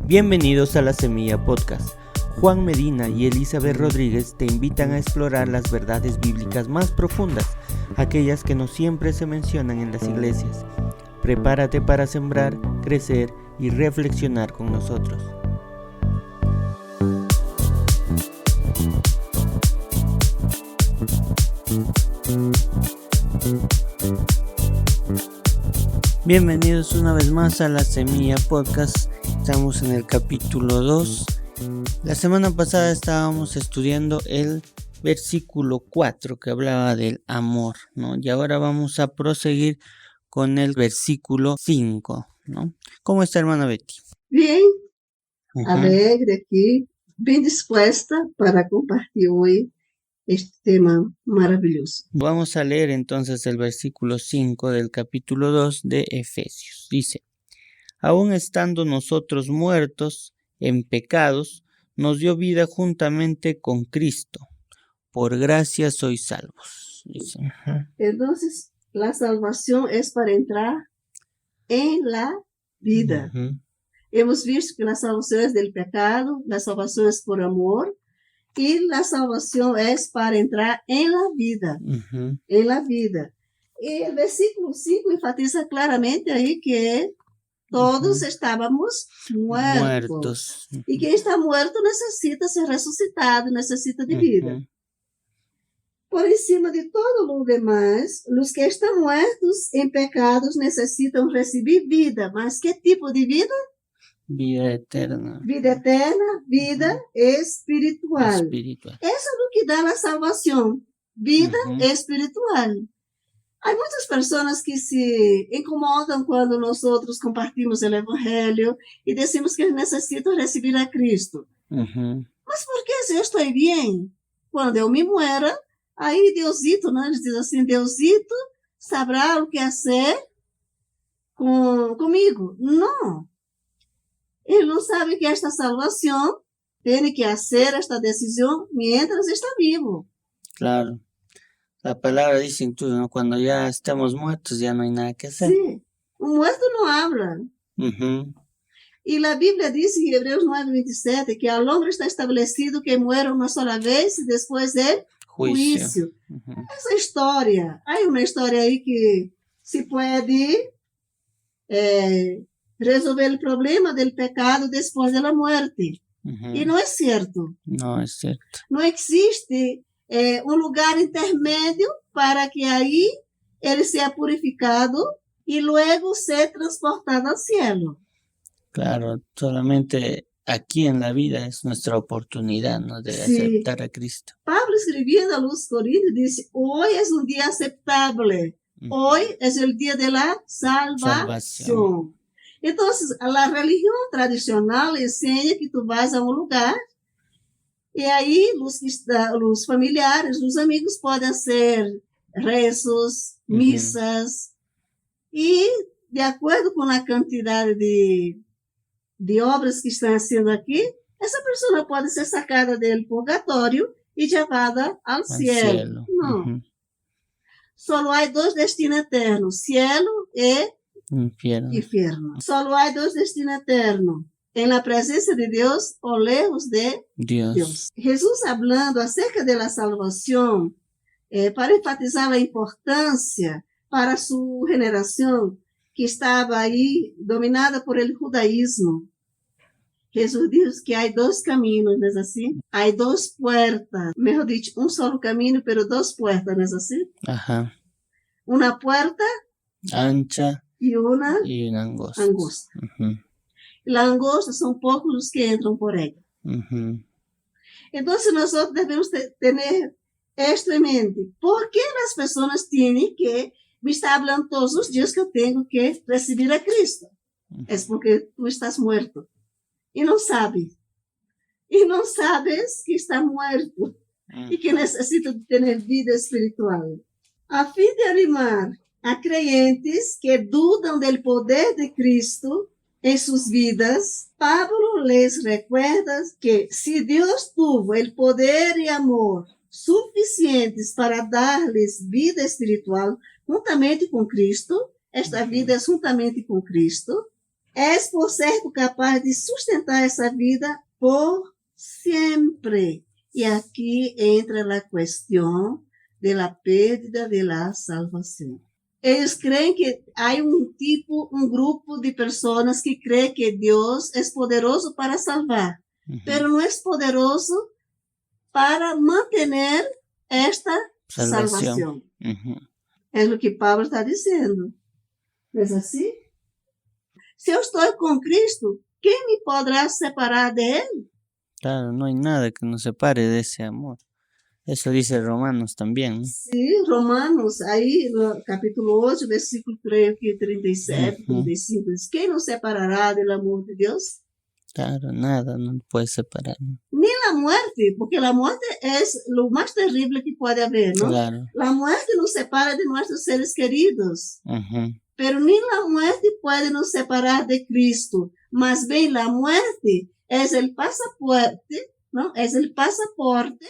Bienvenidos a La Semilla Podcast. Juan Medina y Elizabeth Rodríguez te invitan a explorar las verdades bíblicas más profundas, aquellas que no siempre se mencionan en las iglesias. Prepárate para sembrar, crecer y reflexionar con nosotros. Bienvenidos una vez más a La Semilla Podcast. Estamos en el capítulo 2. La semana pasada estábamos estudiando el versículo 4 que hablaba del amor, ¿no? Y ahora vamos a proseguir con el versículo 5, ¿no? ¿Cómo está, hermana Betty? Bien, alegre aqui, bem disposta para compartilhar hoje este tema maravilloso. Vamos a leer entonces el versículo 5 del capítulo 2 de Efesios. Dice: aún estando nosotros muertos en pecados, nos dio vida juntamente con Cristo. Por gracia sois salvos. Dice. Entonces, la salvación es para entrar en la vida. Hemos visto que la salvación es del pecado, la salvación es por amor, y la salvación es para entrar en la vida. En la vida. Y el versículo 5 enfatiza claramente ahí que todos estábamos muertos. Y quien está muerto necesita ser resucitado, necesita de vida. Por encima de todo lo demás, los que están muertos en pecados necesitan recibir vida. ¿Mas qué tipo de vida? Vida eterna. Vida eterna, vida espiritual. Eso es lo que da la salvación. Vida espiritual. Hay muchas personas que se incomodam quando nós compartimos o Evangelho e decimos que necessitam receber a Cristo. Mas por que se eu estou bem? Quando eu me muera, aí Deusito, né? Eles dizem assim, Deusito sabrá o que fazer comigo. Não. Ele não sabe que esta salvação tem que fazer esta decisão mientras está vivo. Claro. La palabra dice incluso, ¿no? Cuando ya estamos muertos ya no hay nada que hacer. Sí, un muerto no habla. Y la Biblia dice en Hebreos 9:27 que al hombre está establecido que muera una sola vez y después del juicio. Esa historia, hay una historia ahí que se puede resolver el problema del pecado después de la muerte. Y no es cierto. No es cierto. No existe un lugar intermedio para que ahí él sea purificado y luego sea transportado al cielo. Claro, solamente aquí en la vida es nuestra oportunidad, ¿no? De aceptar a Cristo. Pablo escribiendo a los Corintios dice, hoy es un día aceptable. Hoy es el día de la salvación. Entonces, la religión tradicional enseña que tú vas a un lugar e aí, os familiares, os amigos podem ser rezos, missas, e de acordo com a quantidade de obras que estão sendo aqui, essa pessoa pode ser sacada do purgatório e levada ao cielo. Não. Só há dois destinos eternos, cielo e inferno. Só há dois destinos eternos. En la presencia de Dios o lejos de Dios. Jesús hablando acerca de la salvación para enfatizar la importancia para su generación que estaba ahí dominada por el judaísmo. Jesús dijo que hay dos caminos, ¿no es así? Hay dos puertas, mejor dicho, un solo camino, pero dos puertas, ¿no es así? Una puerta ancha y una angosta. La angosta son pocos los que entran por ella. Entonces nosotros debemos tener esto en mente. ¿Por qué las personas tienen que me estar hablando todos los días que yo tengo que recibir a Cristo? Es porque tú estás muerto. Y no sabes. Y no sabes que está muerto. Y que necesita tener vida espiritual. A fin de animar a creyentes que dudan del poder de Cristo en sus vidas, Pablo les recuerda que si Dios tuvo el poder y amor suficientes para darles vida espiritual juntamente con Cristo, esta vida es juntamente con Cristo, És, por certo, capaz de sustentar essa vida por sempre. E aqui entra a questão da perda da salvação. Eles creem que há um grupo de pessoas que crê que Deus é poderoso para salvar, pero não é poderoso para manter esta salvação. É o que Paulo está dizendo. Não é assim? Se eu estou com Cristo, quem me poderá separar dele? Claro, no hay nada que nos separe de ese amor. Eso dice Romanos también, ¿no? Sim, Romanos, aí no capítulo 8, versículo 3, 37, 35, diz: quem nos separará do amor de Deus? Claro, nada nos puede separar, ¿no? Nem a morte, porque a morte é o mais terrível que pode haver, não? Claro. A morte nos separa de nossos seres queridos. Pero nem a morte pode nos separar de Cristo. Mas bem, a morte é o passaporte, não? É o passaporte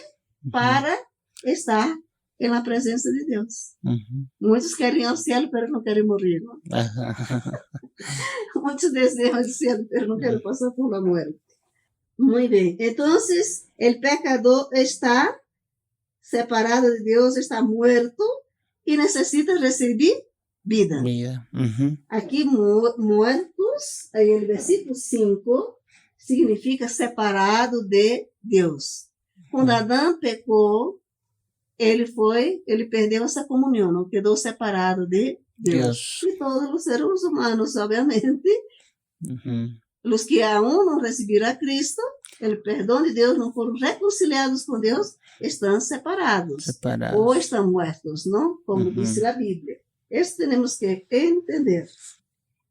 para estar na presença de Deus. Muitos querem ir ao céu, mas não querem morrer, não? Muitos desejam o céu, mas não querem passar por la muerte. Muito bem. Então, o pecador está separado de Deus, está muerto e necessita receber vida. Aqui, muertos, aí o versículo 5, significa separado de Deus. Quando Adão pecou, ele perdeu essa comunhão, não quedou separado de Deus. E todos os seres humanos, obviamente, os que aún não receberam a Cristo, o perdão de Deus, não foram reconciliados com Deus, estão separados. Ou estão mortos, não? Como diz a Bíblia. Isso temos que entender.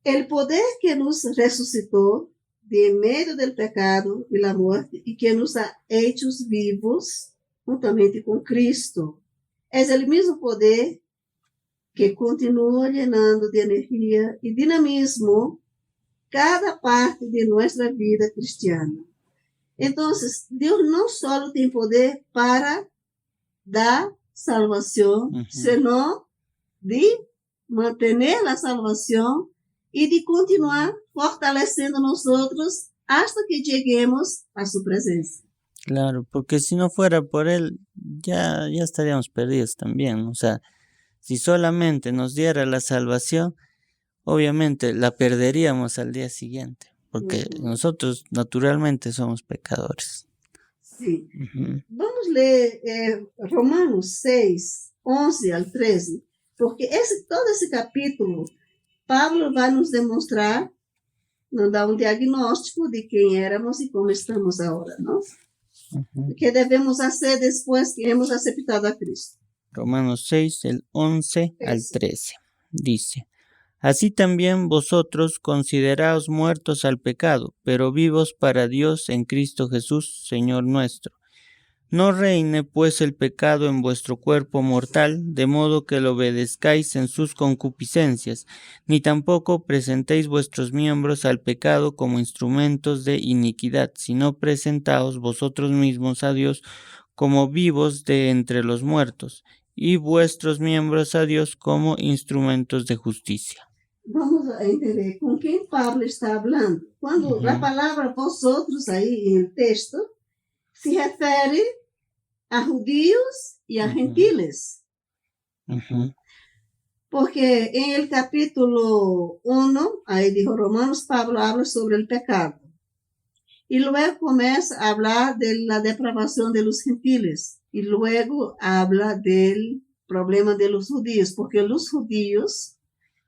O poder que nos ressuscitou de meio do pecado e da morte e que nos ha hecho vivos juntamente com Cristo. É o mesmo poder que continua llenando de energia e dinamismo cada parte de nossa vida cristiana. Então, Deus não só tem poder para dar salvação, senão de manter a salvação e de continuar fortalecendo nós outros hasta que cheguemos a sua presença. Claro, porque si no fuera por Él, ya estaríamos perdidos también. O sea, si solamente nos diera la salvación, obviamente la perderíamos al día siguiente, porque nosotros naturalmente somos pecadores. Sí. Vamos ler Romanos 6, 11 al 13, porque todo esse capítulo, Pablo vai nos demonstrar, nos dá diagnóstico de quem éramos e como estamos agora, não? O que devemos fazer depois que hemos aceptado a Cristo. Romanos 6, del 11 al 13, dice: Así también vosotros consideraos muertos al pecado, pero vivos para Dios en Cristo Jesús, Señor nuestro. No reine pues el pecado en vuestro cuerpo mortal, de modo que lo obedezcáis en sus concupiscencias, ni tampoco presentéis vuestros miembros al pecado como instrumentos de iniquidad, sino presentaos vosotros mismos a Dios como vivos de entre los muertos, y vuestros miembros a Dios como instrumentos de justicia. Vamos a entender com quem Pablo está falando. Quando a palavra vosotros aí no texto se refere a judíos e a gentiles. Porque em el capítulo 1, aí de Romanos, Pablo habla sobre o pecado. E luego começa a falar da depravação de los gentiles. E luego habla del problema de los judíos, porque os judíos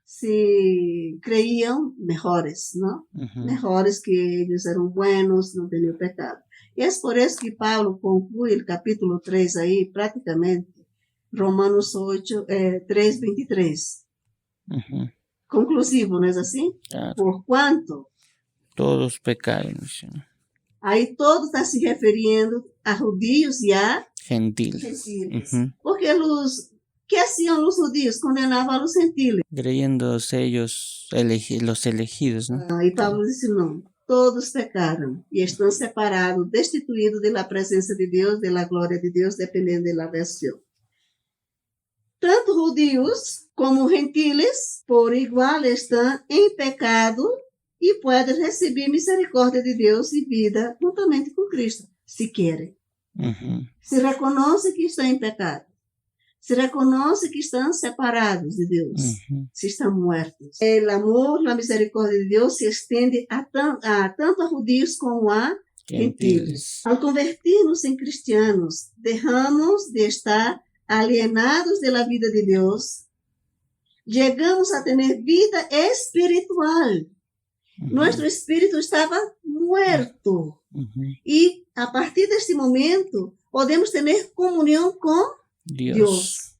se creiam melhores, não? Melhores que eles eram buenos, não tinham pecado. E é por isso que Paulo conclui o capítulo 3 aí, praticamente, Romanos 8, 3, 23. Conclusivo, não é assim? Claro. Porquanto todos pecaram. Aí todo está se referindo a judíos e a gentiles. Porque ¿qué hacían los judíos? Condenaban a los gentiles. Creyéndose ellos los elegidos, ¿no? Y Pablo dice, no, todos pecaron y están separados, destituidos de la presencia de Dios, de la gloria de Dios, dependiendo de la versión. Tanto judíos como gentiles, por igual, están en pecado e pode receber misericórdia de Deus e vida juntamente com Cristo, se querem. Se reconhece que estão em pecado. Se reconoce que estão separados de Deus, se estão mortos. O amor, a misericórdia de Deus se estende tanto a judeus como a gentiles. Ao convertir-nos em cristianos, deixamos de estar alienados da vida de Deus, chegamos a ter vida espiritual. Nosso espírito estava morto. E, a partir deste momento, podemos ter comunhão com Deus.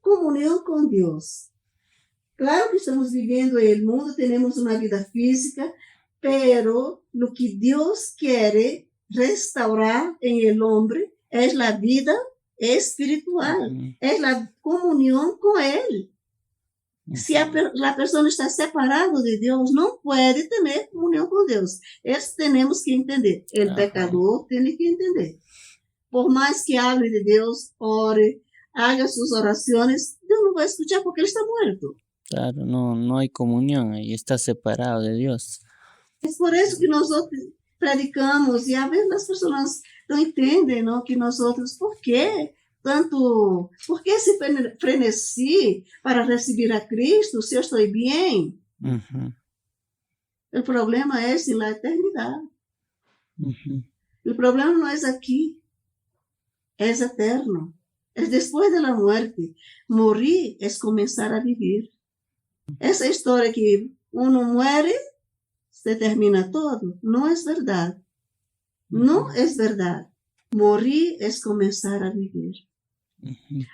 Comunhão com Deus. Claro que estamos vivendo no mundo, temos uma vida física, pero lo que Deus quer restaurar em el hombre é a vida espiritual, é a comunhão com Ele. Se a pessoa está separada de Deus, não pode ter comunhão com Deus. Isso temos que entender. O pecador tem que entender. Por mais que hable de Deus, ore, haga suas orações, Deus não vai escuchar porque ele está muerto. Claro, no hay comunión, ahí está separado de Dios. Es por eso que nosotros predicamos y a veces las personas no entienden, ¿no? Que nosotros, ¿por qué ese frenesí para recibir a Cristo si yo estoy bien? El problema es en la eternidad. El problema no es aquí. Es eterno, es después de la muerte. Morir es comenzar a vivir. Esa historia que uno muere, se termina todo, no es verdad. No es verdad. Morir es comenzar a vivir.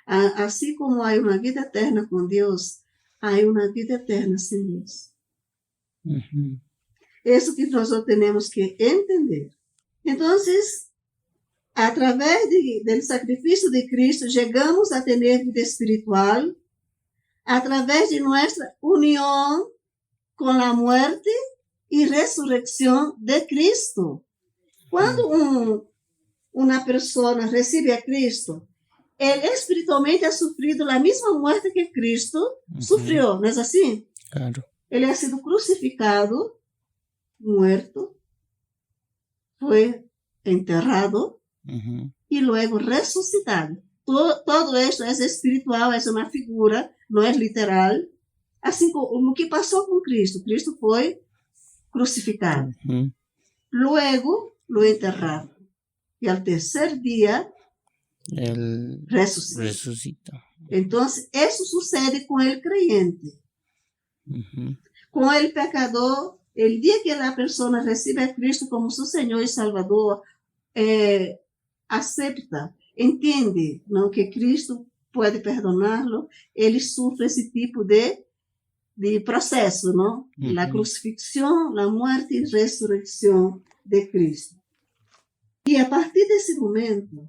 Así como hay una vida eterna con Dios, hay una vida eterna sin Dios. Eso que nosotros tenemos que entender. Entonces, a través do sacrifício de Cristo, chegamos a ter vida espiritual, a través de nossa união com a morte e ressurreição de Cristo. Quando uma pessoa recebe a Cristo, ele espiritualmente ha sofrido a mesma morte que Cristo sofreu, não é assim? Claro. Ele ha sido crucificado, muerto, foi enterrado, e logo ressuscitado. Todo isso é espiritual, é uma figura, não é literal. Assim como o que passou com Cristo. Cristo foi crucificado. Luego lo enterraram. E ao terceiro dia, ele ressuscita. Então, isso sucede com o creyente. Com o pecador, o dia que a pessoa recebe a Cristo como seu Senhor e Salvador, acepta, entende, não, que Cristo pode perdoná-lo, ele sofre esse tipo de processo, não? A crucifixão, a morte e ressurreição de Cristo. E a partir desse momento,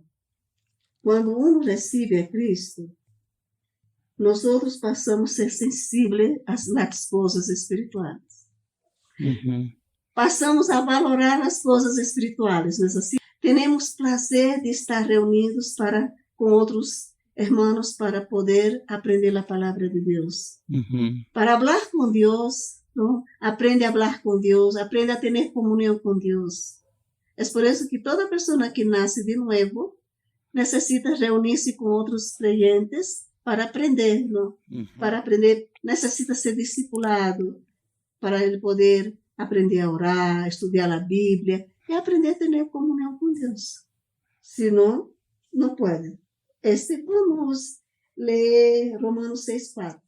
quando recebe a Cristo, nós outros passamos a ser sensíveis às coisas espirituais. Passamos a valorar as coisas espirituais, não é assim? Temos prazer de estar reunidos com outros irmãos para poder aprender a palavra de Deus. Para falar com Deus, não? Aprende a falar com Deus, aprende a ter comunhão com Deus. É por isso que toda pessoa que nasce de novo necessita reunir-se com outros creyentes para aprender, não? Para aprender, necessita ser discipulado, para ele poder aprender a orar, estudar a Bíblia, e aprender a ter comunhão com Deus. Senão, não pode. Vamos ler Romanos 6,4.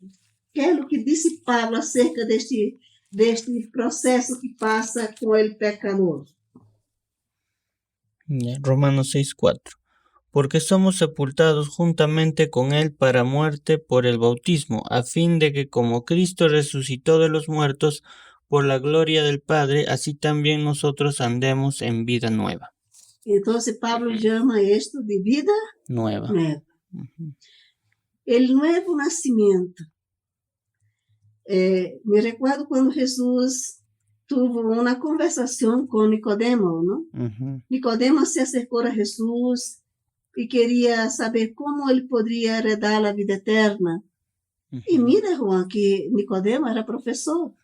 Que é o que disse Pablo acerca deste processo que passa com o pecador. Romanos 6,4. Porque somos sepultados juntamente con Él para muerte por el bautismo, a fin de que como Cristo resucitó de los muertos, por la gloria del Padre, así también nosotros andemos en vida nueva. Entonces Pablo llama esto de vida nueva. El nuevo nacimiento. Me recuerdo cuando Jesús tuvo una conversación con Nicodemo, ¿no? Nicodemo se acercó a Jesús y quería saber cómo él podría heredar la vida eterna. Y mira, Juan, que Nicodemo era profesor.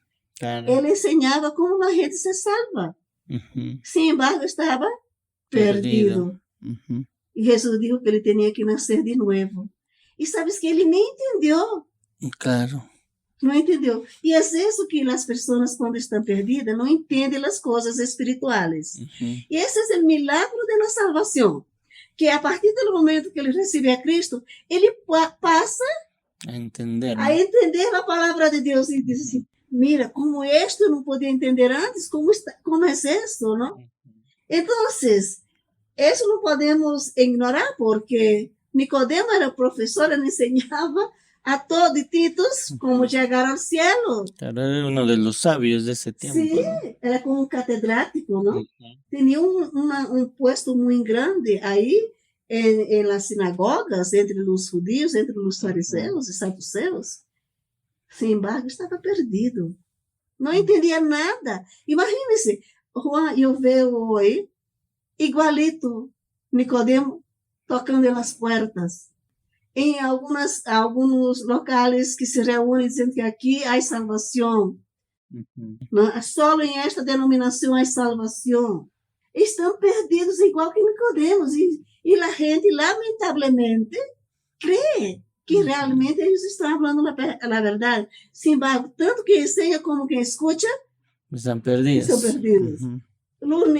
Claro. Él enseñaba cómo la gente se salva. Sin embargo, estaba perdido. Y Jesús dijo que él tenía que nacer de nuevo. Y sabes que él ni entendió. Claro. No entendeu. E é isso que as pessoas, quando estão perdidas, não entendem as coisas espirituais. E esse é o milagre da salvação. Que a partir do momento que ele recebe a Cristo, ele passa a entender a palavra de Deus e diz assim, mira, como esto eu não podia entender antes, como é isso, não? Então, isso não podemos ignorar, porque Nicodemo era professor, ele ensinava a toditos como llegar al cielo. Claro, era uno de los sabios de ese tiempo. Sí, ¿no? Era como un catedrático, ¿no? Tenía un puesto muy grande ahí en las sinagogas, entre los judíos, entre los fariseos y saduceos. Sin embargo, estaba perdido. No entendía nada. Imagínense, Juan, yo veo hoy igualito Nicodemo tocando en las puertas. Em alguns locais que se reúnem dizendo que aqui há salvação. Só em esta denominação há salvação. Estão perdidos igual que Nicodemos. E a gente, lamentavelmente, crê que realmente eles estão falando a verdade. Sin embargo, tanto quem ensina como quem escuta estão perdidos.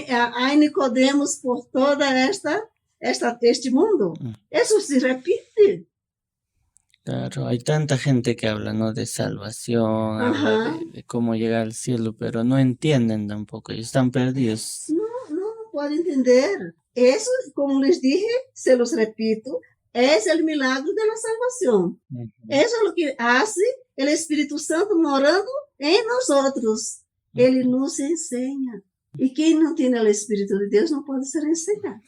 Há Nicodemos por toda este mundo. Eso se repite. Claro, hay tanta gente que habla, ¿no? De salvación, habla de cómo llegar al cielo, pero no entienden tampoco, ellos están perdidos. No pueden entender. Eso, como les dije, se los repito, es el milagro de la salvación. Eso es lo que hace el Espíritu Santo morando en nosotros. Ele nos enseña. Y quien no tiene el Espíritu de Dios no puede ser enseñado.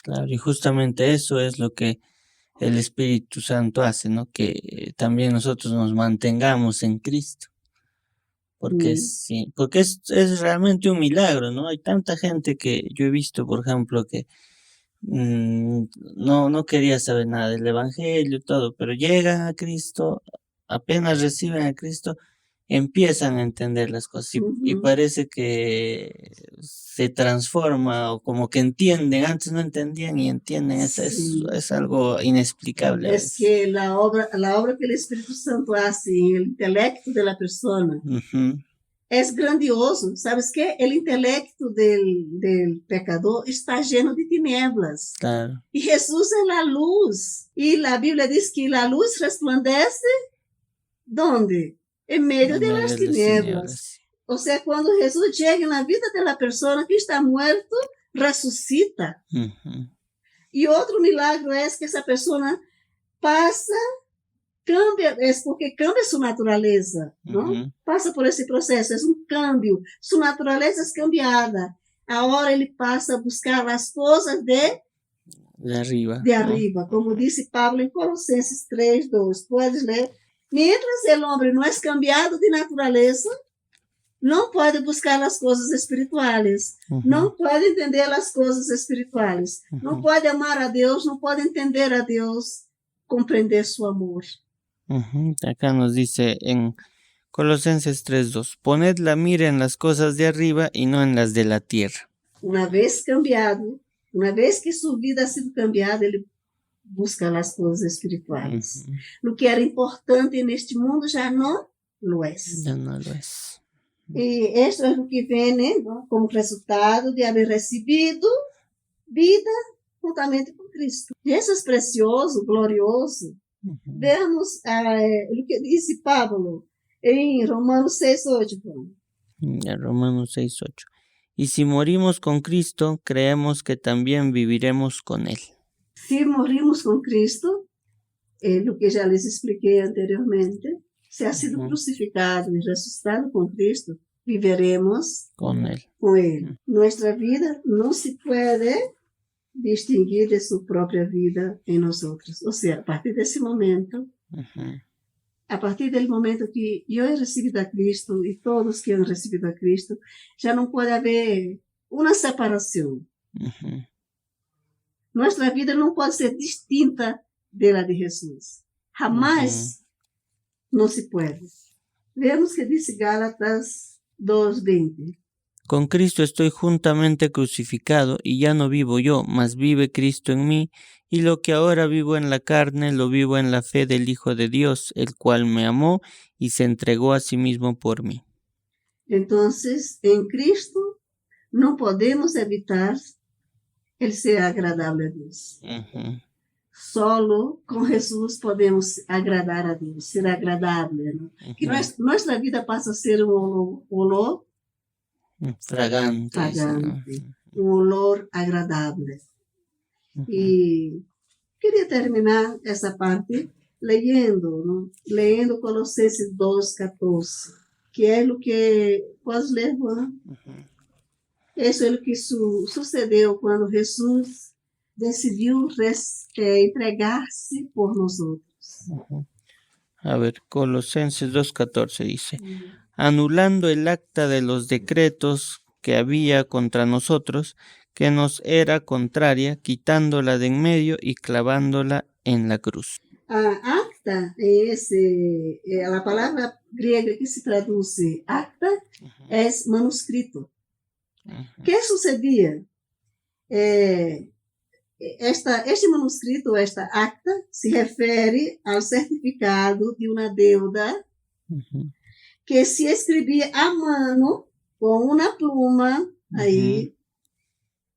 Claro, y justamente eso es lo que el Espíritu Santo hace, ¿no? Que también nosotros nos mantengamos en Cristo. Porque porque es realmente un milagro, ¿no? Hay tanta gente que yo he visto, por ejemplo, que no quería saber nada del Evangelio y todo, pero llegan a Cristo, apenas reciben a Cristo, empiezan a entender las cosas y parece que se transforma o como que entienden, antes no entendían y entienden, es algo inexplicable. Es que la obra que el Espíritu Santo hace en el intelecto de la persona es grandioso. ¿Sabes qué? El intelecto del pecador está lleno de tinieblas. Claro. Y Jesús es la luz. Y la Biblia dice que la luz resplandece, ¿dónde? En medio de las tinieblas. O sea, cuando Jesús llega en la vida de la persona que está muerto, resucita. Y otro milagro es que esa persona pasa, cambia, es porque cambia su naturaleza, ¿no? Pasa por ese proceso, es un cambio. Su naturaleza es cambiada. Ahora él pasa a buscar las cosas de arriba. De arriba, como dice Pablo en Colosenses 3:2. Puedes leer. Mientras el hombre no es cambiado de naturaleza, no puede buscar las cosas espirituales, no puede entender las cosas espirituales, no puede amar a Dios, no puede entender a Dios, comprender su amor. Acá nos dice en Colosenses 3:2, poned la mira en las cosas de arriba y no en las de la tierra. Una vez cambiado, una vez que su vida ha sido cambiada, ele busca as coisas espirituais. O que era importante neste mundo já não lo es. Ya no lo es. E isso é o que vem, ¿no? Como resultado de haber recebido vida juntamente com Cristo. E isso é precioso, glorioso. Vemos o que disse Pablo em Romanos 6:8. En Romanos 6:8. Y si morimos con Cristo, creemos que también viviremos con Él. Si morimos con Cristo, lo que ya les expliqué anteriormente, se ha sido crucificado y resucitado con Cristo, viveremos con Él. Nuestra vida no se puede distinguir de su propia vida en nosotros. O sea, a partir de ese momento, a partir del momento que yo he recibido a Cristo y todos que han recibido a Cristo, ya no puede haber una separación. Nuestra vida não pode ser distinta de la de Jesús. Jamás no se puede. Vemos que dice Gálatas 2:20. Con Cristo estoy juntamente crucificado, y ya no vivo yo, mas vive Cristo en mí, y lo que ahora vivo en la carne, lo vivo en la fe del Hijo de Dios, el cual me amó y se entregó a sí mismo por mí. Entonces, en Cristo no podemos evitar el ser agradable a Dios. Solo con Jesús podemos agradar a Dios, ser agradable, ¿no? Que nuestra vida pasa a ser un olor fragante, un olor agradable. Y quería terminar esa parte leyendo, ¿no? Leyendo Colossenses 2:14, que es lo que... ¿Puedes leer, Juan? Eso es lo que sucedeu quando Jesus decidiu entregar-se por nosotros. A ver, Colosenses 2:14 dice, anulando el acta de los decretos que había contra nosotros, que nos era contraria, quitándola de en medio y clavándola en la cruz. Acta, la palabra griega que se traduce acta, es manuscrito. ¿Qué sucedía? Este manuscrito, esta acta, se refere ao certificado de uma deuda que se escrevia a mano com uma pluma aí,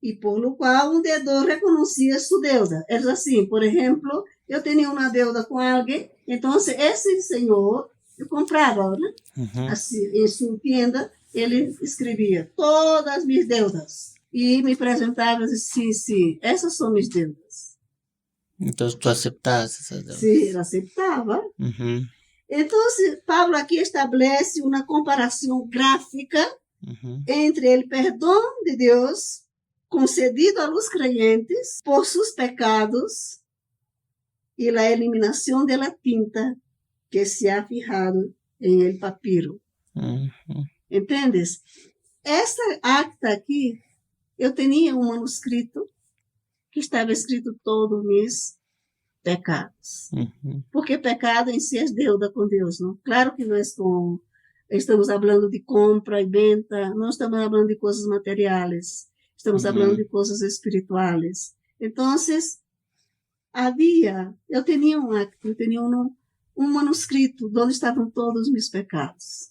e por lo qual um deudor reconhecia sua deuda. É assim, por exemplo, eu tinha uma deuda com alguém, então esse senhor, eu comprava, né? Assim, em sua tenda, ele escrevia todas as minhas deudas e me apresentava assim, sim, essas são minhas deudas. Então, tu aceptabas essas deudas? Sim, eu aceitava. Então, Paulo aqui estabelece uma comparação gráfica entre o perdão de Deus concedido a los creyentes por sus pecados y la eliminación de la tinta que se ha fijado en el papiro. ¿Entiendes? Esta acta aqui, eu tinha um manuscrito que estava escrito todos mis pecados. Porque pecado em si é deuda com Deus, não? Claro que nós estamos falando de compra e venda, não estamos falando de coisas materiais. Estamos falando de coisas espirituais. Então, eu tinha um acto, eu tinha um manuscrito onde estavam todos os meus pecados.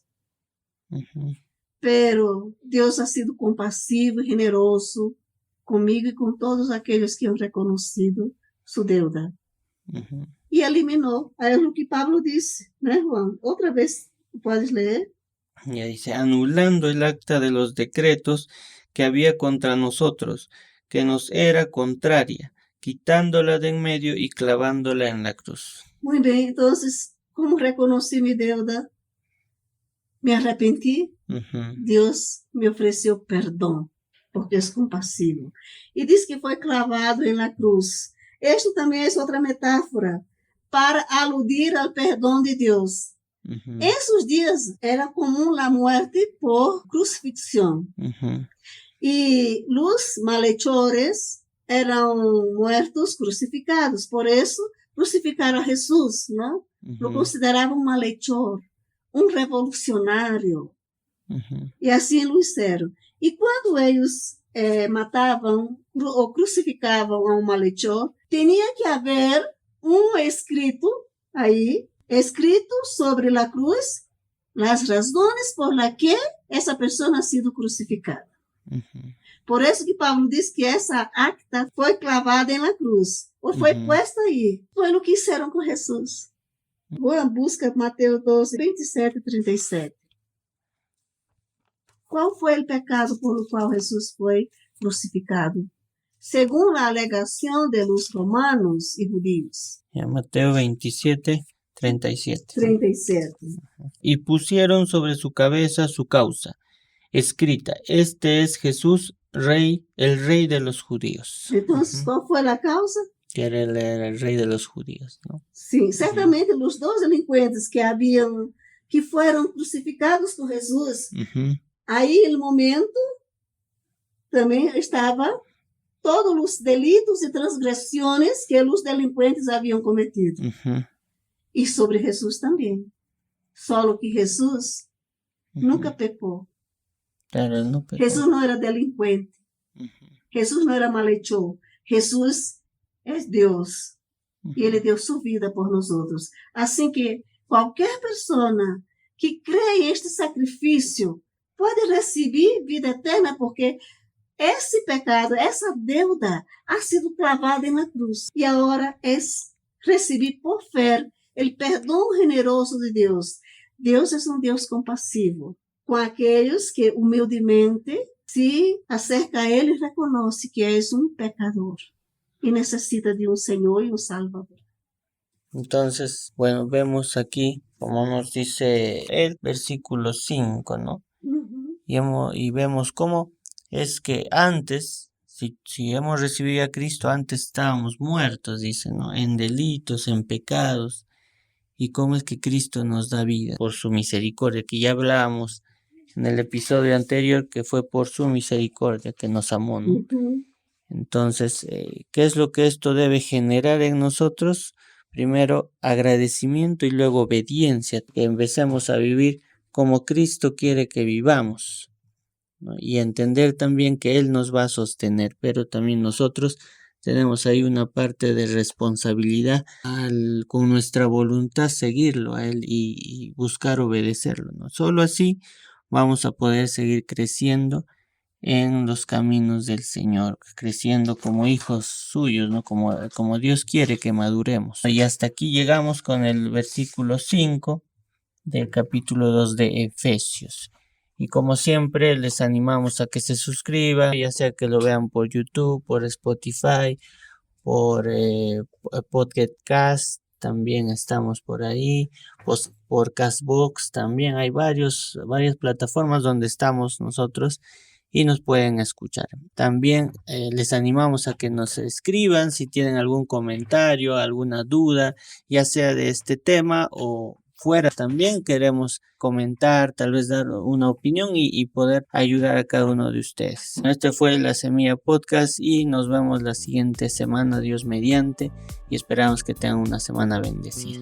Pero Deus ha sido compassivo e generoso comigo e com todos aqueles que han reconhecido sua deuda. E eliminou. É o que Pablo disse, né, Juan? Outra vez, podes ler? Y dice, anulando el acta de los decretos que había contra nosotros, que nos era contraria, quitándola de en medio y clavándola en la cruz. Muy bien, entonces, como reconocí mi deuda, me arrepentí, Dios me ofreció perdón, porque es compasivo. Y dice que fue clavado en la cruz. Esto también es otra metáfora para aludir al perdón de Dios. En esos días era común la muerte por crucifixión. Y los malhechores eran muertos crucificados. Por eso crucificaron a Jesús, ¿no? Lo consideraban un malhechor, un revolucionario. Y así lo hicieron. Y cuando ellos mataban o crucificaban a un malhechor, tenía que haber un escrito ahí, escrito sobre la cruz, las razones por las que esa persona ha sido crucificada. Por eso que Pablo diz que essa acta foi clavada na cruz, ou foi puesta aí. Foi o que fizeram com Jesus. Juan busca Mateus 12, 27 e 37. Qual foi o pecado por qual Jesus foi crucificado? Segundo a alegação de los romanos e judíos. Mateo 27, 37. 37. Y pusieron sobre su cabeza su causa, escrita, este es Jesús, rey, el rey de los judíos. Entonces, ¿cuál fue la causa? Que era el rey de los judíos, ¿no? Sí, certamente los dos delincuentes que fueron crucificados por Jesús, ahí el momento también estaba todos los delitos y transgresiones que los delincuentes habían cometido. Y sobre Jesús también. Solo que Jesús nunca pecó. Claro, él no pecó. Jesús no era delincuente. Jesús no era malhechor. Jesús es Dios. Y Él dio su vida por nosotros. Así que cualquier persona que cree en este sacrificio puede recibir vida eterna, porque ese pecado, esa deuda ha sido clavada en la cruz. Y ahora es recibir por fe el perdón generoso de Dios. Dios es un Dios compasivo con aquellos que humildemente se acerca a Él y reconoce que es un pecador y necesita de un Señor y un Salvador. Entonces, bueno, vemos aquí, como nos dice el versículo 5, ¿no? Y vemos cómo es que antes, si hemos recibido a Cristo, antes estábamos muertos, dice, ¿no? En delitos, en pecados. Y cómo es que Cristo nos da vida por su misericordia, que ya hablábamos en el episodio anterior, que fue por su misericordia que nos amó, ¿no? Entonces, ¿qué es lo que esto debe generar en nosotros? Primero, agradecimiento y luego obediencia, que empecemos a vivir como Cristo quiere que vivamos, ¿no? Y entender también que Él nos va a sostener, pero también nosotros tenemos ahí una parte de responsabilidad con nuestra voluntad seguirlo a Él y buscar obedecerlo, ¿no? Solo así vamos a poder seguir creciendo en los caminos del Señor, creciendo como hijos suyos, ¿no? Como Dios quiere que maduremos. Y hasta aquí llegamos con el versículo 5 del capítulo 2 de Efesios. Y como siempre les animamos a que se suscriban, ya sea que lo vean por YouTube, por Spotify, por Podcast, también estamos por ahí, por Castbox, también hay varias plataformas donde estamos nosotros y nos pueden escuchar. También les animamos a que nos escriban si tienen algún comentario, alguna duda, ya sea de este tema o fuera. También queremos comentar, tal vez dar una opinión y poder ayudar a cada uno de ustedes. Este fue La Semilla Podcast y nos vemos la siguiente semana, Dios mediante, y esperamos que tengan una semana bendecida.